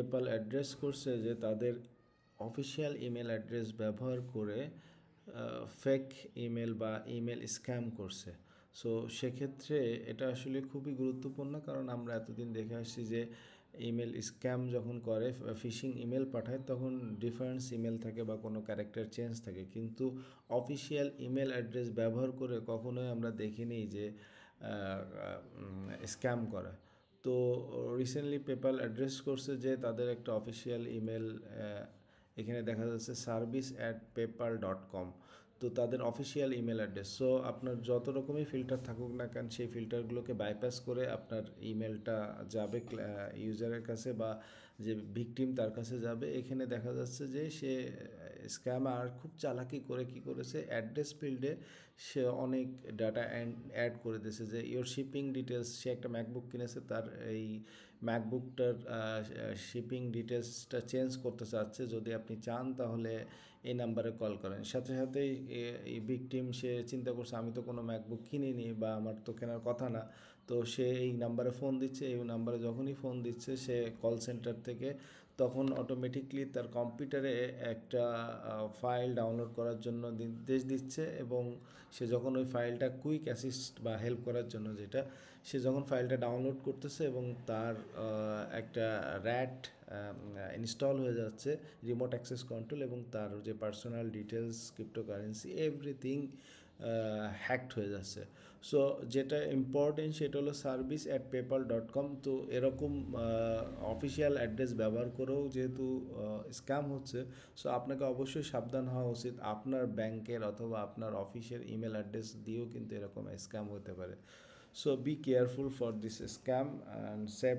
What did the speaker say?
PayPal address করছে যে তাদের অফিসিয়াল ইমেল অ্যাড্রেস ব্যবহার করে ফেক ইমেল বা ইমেল স্ক্যাম করছে। সো সেক্ষেত্রে এটা আসলে খুবই গুরুত্বপূর্ণ, কারণ আমরা এতদিন দেখে আসছি যে ইমেল স্ক্যাম যখন করে, ফিশিং ইমেল পাঠায়, তখন ডিফারেন্স ইমেল থাকে বা কোনো ক্যারেক্টার চেঞ্জ থাকে, কিন্তু অফিসিয়াল ইমেল অ্যাড্রেস ব্যবহার করে কখনোই আমরা দেখিনি যে স্ক্যাম করা। তো রিসেন্টলি পেপাল অ্যাড্রেস করছে যে তাদের একটা অফিসিয়াল ইমেল, এখানে দেখা যাচ্ছে service@paypal.com, তো তাদের অফিসিয়াল ইমেল অ্যাড্রেস। সো আপনার যত রকমই ফিল্টার থাকুক না কেন, সেই ফিল্টারগুলোকে বাইপাস করে আপনার ইমেলটা যাবে ইউজারের কাছে বা যে ভিকটিম তার কাছে যাবে। এখানে দেখা যাচ্ছে যে সে স্ক্যামার খুব চালাকি করে কি করেছে, অ্যাড্রেস ফিল্ডে সে অনেক ডাটা অ্যাড করে দিয়েছে যে ইওর শিপিং ডিটেলস। সে একটা ম্যাকবুক কিনেছে, তার এই ম্যাকবুকটার শিপিং ডিটেলসটা চেঞ্জ করতে চাচ্ছে, যদি আপনি চান তাহলে এই নাম্বারে কল করেন। সাথে সাথেই এই ভিকটিম সে চিন্তা করছে আমি তো কোনো ম্যাকবুক কিনিনি বা আমার তো কেনার কথা না, তো সে এই নাম্বারে ফোন দিচ্ছে। এই নাম্বারে যখনই ফোন দিচ্ছে সে কল সেন্টার থেকে, তখন অটোমেটিকলি তার কম্পিউটারে একটা ফাইল ডাউনলোড করার জন্য নির্দেশ দিচ্ছে, এবং সে যখন ওই ফাইলটা কুইক অ্যাসিস্ট বা হেল্প করার জন্য যেটা, সে যখন ফাইলটা ডাউনলোড করতেছে এবং তার একটা র্যাট ইনস্টল হয়ে যাচ্ছে, রিমোট অ্যাক্সেস কন্ট্রোল, এবং তার যে personal details, cryptocurrency, everything hacked হয়ে যাচ্ছে। সো যেটা ইম্পর্টেন্ট সেটা হলো service@paypal.com। তো এরকম অফিসিয়াল অ্যাড্রেস ব্যবহার করেও যেহেতু স্ক্যাম হচ্ছে, সো আপনাকে অবশ্যই সাবধান হওয়া উচিত। আপনার ব্যাংকের অথবা আপনার অফিসের ইমেল অ্যাড্রেস দিয়েও কিন্তু এরকম স্ক্যাম হতে পারে। So be careful for this scam and save